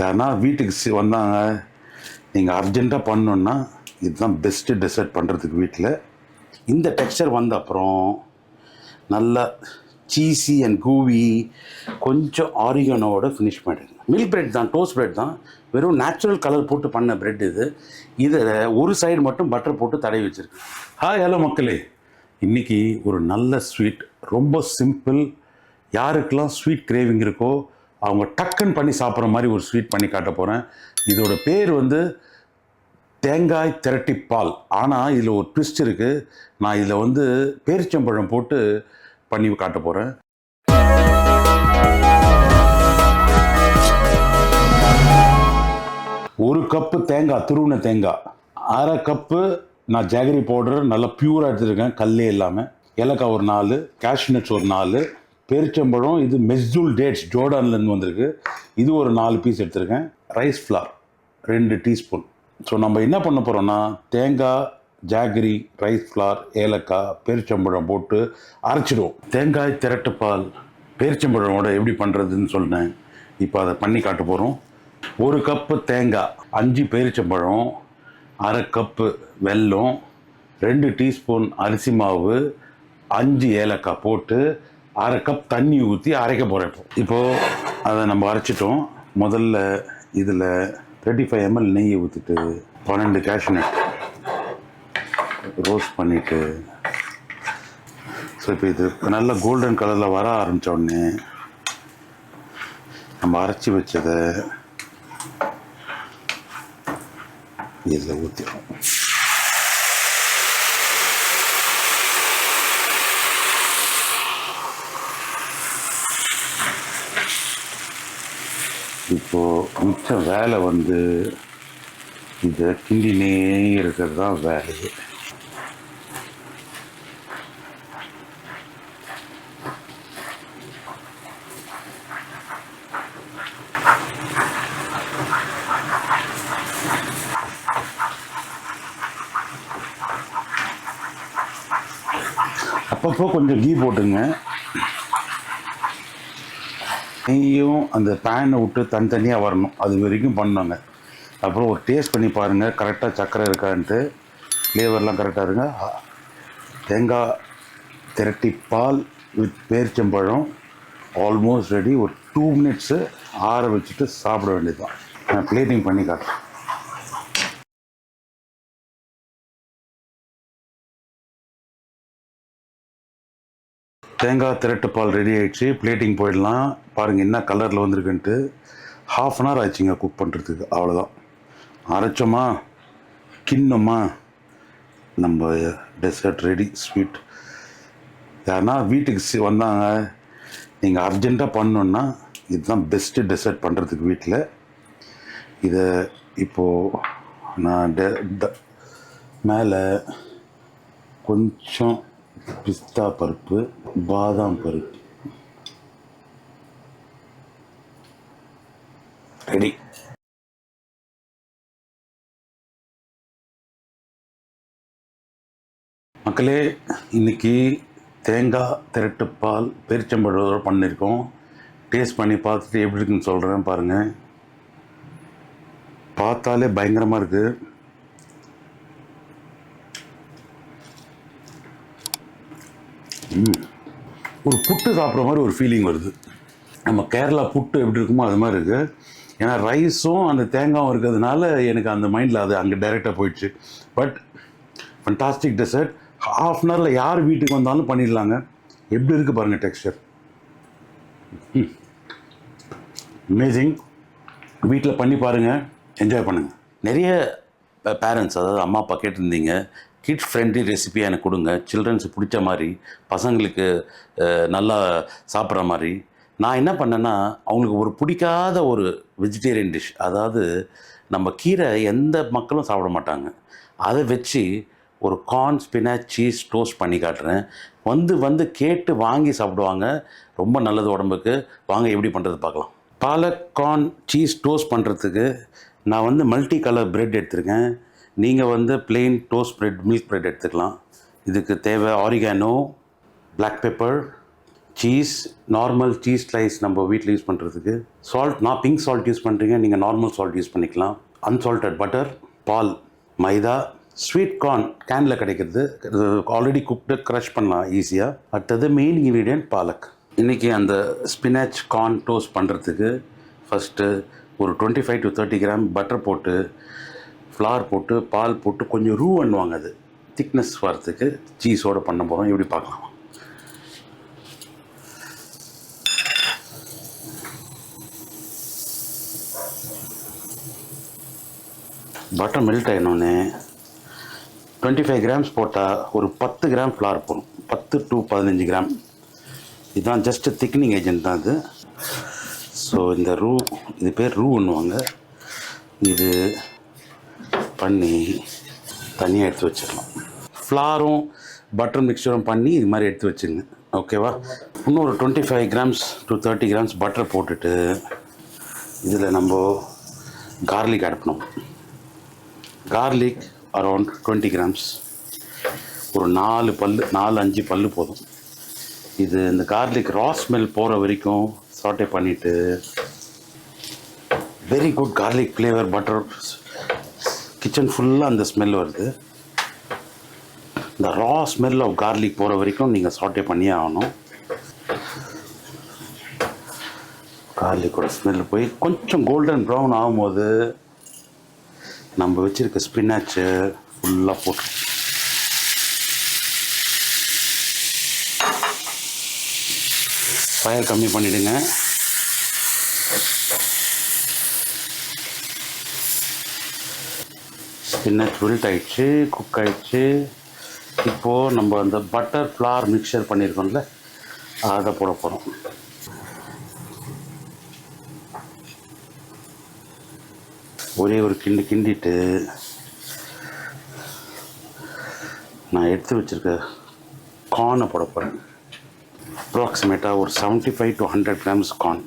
யாருன்னா வீட்டுக்கு வந்தாங்க, நீங்கள் அர்ஜெண்ட்டாக பண்ணணுன்னா இதுதான் பெஸ்ட்டு டெசர்ட் பண்ணுறதுக்கு வீட்டில். இந்த டெக்ஸ்சர் வந்த அப்புறம் நல்லா சீஸி அண்ட் கூவி கொஞ்சம் ஆரிகனோட ஃபினிஷ் பண்ணிடுங்க. மில்க் பிரெட் தான், டோஸ்ட் பிரெட் தான், வெறும் நேச்சுரல் கலர் போட்டு பண்ண பிரெட் இது. இதில் ஒரு சைடு மட்டும் பட்டர் போட்டு தடவி வச்சுருக்கு. ஹாய் ஹலோ மக்களே, இன்றைக்கி ஒரு நல்ல ஸ்வீட், ரொம்ப சிம்பிள். யாருக்கெல்லாம் ஸ்வீட் கிரேவிங் இருக்கோ அவங்க டக்குன்னு பண்ணி சாப்பிட்ற மாதிரி ஒரு ஸ்வீட் பண்ணி காட்ட போகிறேன். இதோட பேர் வந்து தேங்காய் திரட்டி பால். ஆனால் இதில் ஒரு ட்விஸ்ட் இருக்குது. நான் இதில் வந்து பேரிச்சம்பழம் போட்டு பண்ணி காட்ட போகிறேன். ஒரு கப்பு தேங்காய், துருவின தேங்காய், அரை கப்பு நான் ஜாகரி பவுடர் நல்லா பியூராக எடுத்துருக்கேன், கல்லே இல்லாமல். ஏலக்காய் ஒரு 4, கேஷ்யூ நட்ஸ் ஒரு 4, பேரிச்சம்பழம் இது மெஸ்ஸூல் டேட்ஸ் ஜோர்டான்லேருந்து வந்திருக்கு, இது ஒரு 4 பீஸ் எடுத்திருக்கேன். Rice flower 2 teaspoon. ஸோ நம்ம என்ன பண்ண போகிறோம்னா தேங்காய், ஜாகரி, ரைஸ் ஃப்ளார், ஏலக்காய், பேரிச்சம்பழம் போட்டு அரைச்சிடுவோம். தேங்காய் திரட்டுப்பால் பேரிச்சம்பழமோட எப்படி பண்ணுறதுன்னு சொன்னேன். இப்போ அதை பண்ணி காட்ட போகிறோம். ஒரு கப்பு தேங்காய், 5 பேரிச்சம்பழம், அரை கப்பு வெல்லம், 2 டீஸ்பூன் அரிசி மாவு, 5 ஏலக்காய் போட்டு அரை கப் தண்ணி ஊற்றி அரைக்க போகிறேன். இப்போது அதை நம்ம அரைச்சிட்டோம். முதல்ல இதில் 35 ml நெய்யை ஊற்றிட்டு 12 கேஷ்யூ நட் ரோஸ்ட் பண்ணிவிட்டு, ஸோ இப்போ இது நல்ல கோல்டன் கலரில் வர ஆரம்பித்த உடனே நம்ம அரைச்சி வச்சதை இதில் ஊற்றிடும். இப்போது மிச்ச வேலை வந்து இதை கிண்டினே இருக்கிறது தான் வேலையே. அப்பப்போ கொஞ்சம் கீ போட்டுங்க. நெய்யும் அந்த பேனை விட்டு தனித்தனியாக வரணும், அது வரைக்கும் பண்ணாங்க. அப்புறம் ஒரு டேஸ்ட் பண்ணி பாருங்கள், கரெக்டாக சர்க்கரை இருக்கான்ட்டு, ஃப்ளேவர்லாம் கரெக்டாக இருங்க. தேங்காய் திரட்டி பால் வித் பேரிச்சம்பழம் ஆல்மோஸ்ட் ரெடி. ஒரு 2 மினிட்ஸு ஆற வச்சுட்டு சாப்பிட வேண்டியது தான். நான் பிளேட்டிங் பண்ணி காட்டுறேன். தேங்காய் திரட்டு பால் ரெடி ஆகிடுச்சு. பிளேட்டிங் போயிடலாம். பாருங்கள் என்ன கலரில் வந்திருக்குன்ட்டு. 1/2 அன் ஹவர் ஆச்சுங்க குக் பண்ணுறதுக்கு. அவ்வளோதான், அரைச்சோமா கிண்ணமா, நம்ம டெசர்ட் ரெடி. ஸ்வீட் யாருன்னா வீட்டுக்கு வந்தாங்க, நீங்கள் அர்ஜெண்ட்டாக பண்ணணுன்னா இதுதான் பெஸ்ட்டு டெசர்ட் பண்ணுறதுக்கு வீட்டில். இதை இப்போது நான் மேலே கொஞ்சம் பிஸ்தா பருப்பு, பாதாம் பருப்பு ரெடி. மக்களே, இன்னைக்கு தேங்காய் திரட்டுப்பால் பேரிச்சம்பழத்தோடு பண்ணியிருக்கோம். டேஸ்ட் பண்ணி பார்த்துட்டு எப்படி இருக்குன்னு சொல்கிறேன். பாருங்கள், பார்த்தாலே பயங்கரமாக இருக்குது. ஒரு புட்டு சாப்பிட்ற மாதிரி ஒரு ஃபீலிங் வருது. நம்ம கேரளா புட்டு எப்படி இருக்குமோ அது மாதிரி இருக்குது. ஏன்னா ரைஸும் அந்த தேங்காயும் இருக்கிறதுனால எனக்கு அந்த மைண்டில் அது அங்கே டைரெக்டாக போயிடுச்சு. But fantastic dessert. 1/2 அன் ஹவரில் யார் வீட்டுக்கு வந்தாலும் பண்ணிடலாங்க. எப்படி இருக்குது பாருங்கள் டெக்ஸ்டர், அமேசிங். வீட்டில் பண்ணி பாருங்கள், என்ஜாய் பண்ணுங்கள். நிறைய பேரண்ட்ஸ், அதாவது அம்மா அப்பா கேட்டிருந்தீங்க, கிட்ஸ் ஃப்ரெண்ட்லி ரெசிபியாக எனக்கு கொடுங்க, சில்ட்ரன்ஸுக்கு பிடிச்ச மாதிரி, பசங்களுக்கு நல்லா சாப்பிட்ற மாதிரி. நான் என்ன பண்ணேன்னா, அவங்களுக்கு ஒரு பிடிக்காத ஒரு வெஜிடேரியன் டிஷ், அதாவது நம்ம கீரை எந்த மக்களும் சாப்பிட மாட்டாங்க, அதை வச்சு ஒரு கார்ன் ஸ்பினாச் சீஸ் டோஸ்ட் பண்ணி காட்டுறேன். வந்து கேட்டு வாங்கி சாப்பிடுவாங்க. ரொம்ப நல்லது உடம்புக்கு. வாங்க எப்படி பண்ணுறது பார்க்கலாம். பாலக் கார்ன் சீஸ் டோஸ்ட் பண்ணுறதுக்கு நான் வந்து மல்டி கலர் பிரெட் எடுத்திருக்கேன். நீங்கள் வந்து plain toast bread, milk bread எடுத்துக்கலாம். இதுக்கு தேவை oregano, black pepper, cheese, normal cheese slice நம்ம வீட்டில் யூஸ் பண்ணுறதுக்கு. சால்ட், நான் பிங்க் சால்ட் யூஸ் பண்ணுறீங்க, நீங்கள் நார்மல் சால்ட் யூஸ் பண்ணிக்கலாம். அன்சால்டட் பட்டர், பால், மைதா, ஸ்வீட் கார்ன் கேனில் கிடைக்கிறது, ஆல்ரெடி குக்டு, க்ரஷ் பண்ணலாம் ஈஸியாக. அடுத்தது மெயின் இன்க்ரீடியன்ட் பாலக். இன்றைக்கி அந்த ஸ்பினாச் கார்ன் டோஸ்ட் பண்ணுறதுக்கு ஃபஸ்ட்டு ஒரு 25 to 30 கிராம் பட்டர் போட்டு, ஃப்ளார் போட்டு, பால் போட்டு கொஞ்சம் ரூ பண்ணுவாங்க. அது திக்னஸ் வரத்துக்கு சீஸோடு பண்ண போகிறோம். எப்படி பார்க்கலாம். பட்டர் மெல்ட் ஆகினோடனே 25 கிராம்ஸ் போட்டால் ஒரு 10 கிராம் ஃப்ளார் போடும். 10 to 15 கிராம். இதுதான் ஜஸ்ட்டு திக்னிங் ஏஜென்ட் தான் இது. ஸோ இந்த ரூ, இது பேர் ரூன்னுவாங்க. இது பண்ணி தனியாக எடுத்து வச்சிடலாம். ஃப்ளாரும் பட்டர் மிக்சரும் பண்ணி இது மாதிரி எடுத்து வச்சுங்க. ஓகேவா. இன்னும் ஒரு 25 கிராம்ஸ் to 30 கிராம்ஸ் பட்டர் போட்டுட்டு இதில் நம்ம கார்லிக் ஆட் பண்ணுவோம். Garlic around 20 grams. ஒரு 4-5 பல்லு போதும். இது இந்த கார்லிக் ரா ஸ்மெல் போகிற வரைக்கும் சாட்டே பண்ணிவிட்டு, very good garlic flavour, butter kitchen ஃபுல்லாக அந்த ஸ்மெல் வருது. இந்த ரா ஸ்மெல் ஆஃப் கார்லிக் போகிற வரைக்கும் நீங்கள் சாட்டே பண்ணியே ஆகணும். கார்லிக்கோட ஸ்மெல் போய் கொஞ்சம் கோல்டன் ப்ரௌன் ஆகும்போது நம்ம வச்சுருக்க ஸ்பினாச்சு ஃபுல்லாக போட்டு ஃபயர் கம்மி பண்ணிவிடுங்க. ஸ்பினாச் வில்ட் ஆகிடுச்சு, குக் ஆகிடுச்சு. இப்போது நம்ம அந்த பட்டர் ஃப்ளார் மிக்சர் பண்ணியிருக்கோம்ல, அதை போட போகிறோம். ஒரே ஒரு கிண்டிட்டு நான் எடுத்து வச்சுருக்க கார்னை போட போகிறேன். அப்ராக்சிமேட்டாக ஒரு 75 to 100 கிராம்ஸ் கார்ன்.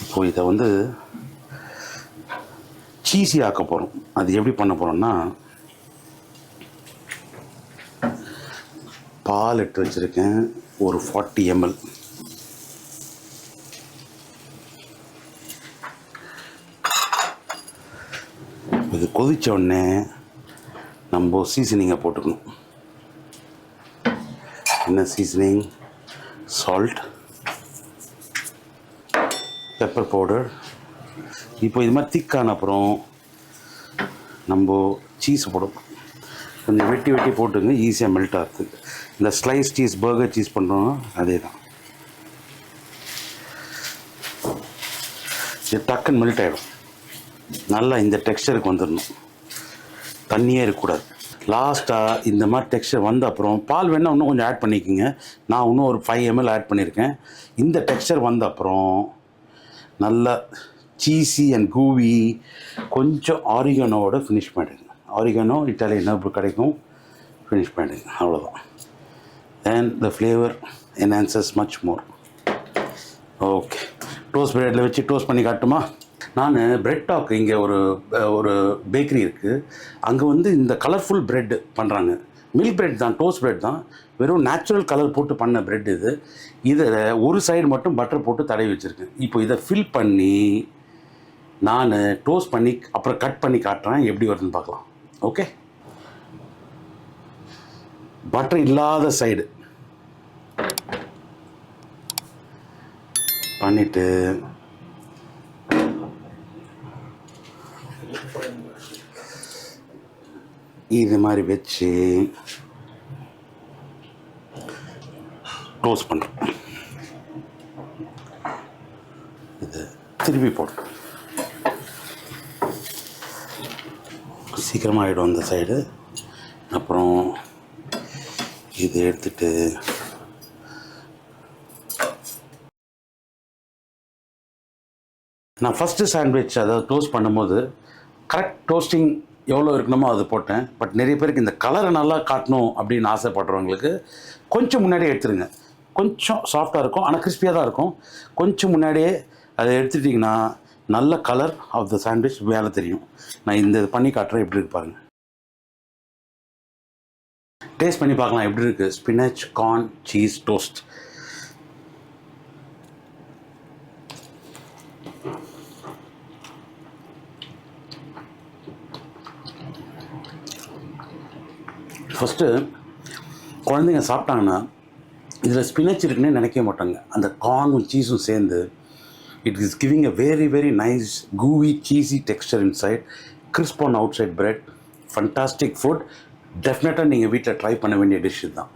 இப்போது இதை வந்து சீஸி ஆக்க போகிறோம். அது எப்படி பண்ண போகிறோம்னா, பால் எடுத்து வச்சுருக்கேன் ஒரு 40 ml. இது கொதித்த உடனே நம்ம சீசனிங்கை போட்டுக்கணும். என்ன சீசனிங்? Salt, pepper powder. இப்போ இது மாதிரி திக்கான அப்புறம் நம்ம சீஸ் போடணும். கொஞ்சம் வெட்டி போட்டுங்க, ஈஸியாக மெல்ட் ஆகுது. இந்த ஸ்லைஸ் சீஸ், பர்கர் சீஸ் பண்ணுறோம், அதே தான். இது டக்குன்னு மெல்ட் ஆகிடும். நல்லா இந்த டெக்ஸ்சருக்கு வந்துடணும், தண்ணியே இருக்கக்கூடாது. லாஸ்ட்டாக இந்த மாதிரி டெக்ஸ்சர் வந்த அப்புறம் பால் வேணால் இன்னும் கொஞ்சம் ஆட் பண்ணிக்கோங்க. நான் இன்னும் ஒரு 5 ml ஆட் பண்ணியிருக்கேன். இந்த டெக்ஸ்சர் வந்த அப்புறம் நல்லா சீஸி அண்ட் கூவி கொஞ்சம் ஆரிகனோட ஃபினிஷ் பண்ணிடுங்க. ஆரிகனோ இட்டாலியன் ஹெர்ப் கிடைக்கும், ஃபினிஷ் பண்ணிடுங்க. அவ்வளோதான். And the flavour enhances much more. Okay, toast பிரெட்டில் வச்சு டோஸ்ட் பண்ணி காட்டுமா? நான் பிரெட் டாக், இங்கே ஒரு பேக்கரி இருக்குது. அங்கே வந்து இந்த கலர்ஃபுல் ப்ரெட் பண்ணுறாங்க. மில்க் பிரெட் தான், டோஸ்ட் பிரெட் தான், வெறும் நேச்சுரல் கலர் போட்டு பண்ண பிரெட் இது. இதில் ஒரு சைடு மட்டும் பட்டர் போட்டு தடவி வச்சுருக்கேன். இப்போ இதை ஃபில் பண்ணி நான் டோஸ்ட் பண்ணி அப்புறம் கட் பண்ணி காட்டுறேன், எப்படி வருதுன்னு பார்க்கலாம். ஓகே, பட்டர் இல்லாத சைடு பண்ணிவிட்டு இது மாதிரி வச்சு டோஸ்ட் பண்ணுறோம். இது திருப்பி போட்டு சீக்கிரமாக ஆகிடும் அந்த சைடு. அப்புறம் இது எடுத்துட்டு நான் ஃபஸ்ட்டு சாண்ட்விச் அதாவது டோஸ்ட் பண்ணும்போது கரெக்ட் டோஸ்டிங் எவ்வளோ இருக்கணுமோ அது போட்டேன். பட் நிறைய பேருக்கு இந்த கலரை நல்லா காட்டணும் அப்படின்னு ஆசைப்படுறவங்களுக்கு கொஞ்சம் முன்னாடியே எடுத்துருங்க. கொஞ்சம் சாஃப்டாக இருக்கும், ஆனால் கிறிஸ்பியாக தான் இருக்கும். கொஞ்சம் முன்னாடியே அதை எடுத்துட்டிங்கன்னா நல்ல கலர் ஆஃப் த சாண்ட்விச் வேலை தெரியும். நான் இந்த இது பண்ணி காட்டுறேன், எப்படி இருக்கு பாருங்கள். டேஸ்ட் பண்ணி பார்க்கலாம் எப்படி இருக்குது. Spinach corn cheese toast first குழந்தைங்க சாப்பிட்டாங்கன்னா இதில் ஸ்பினச் இருக்குன்னே நினைக்க மாட்டாங்க. அந்த கார்னும் சீஸும் சேர்ந்து it is giving a very very nice gooey cheesy texture inside, crisp on outside bread. Fantastic food. டெஃபினட்டாக நீங்கள் வீட்டில் ட்ரை பண்ண வேண்டிய டிஷ் தான்.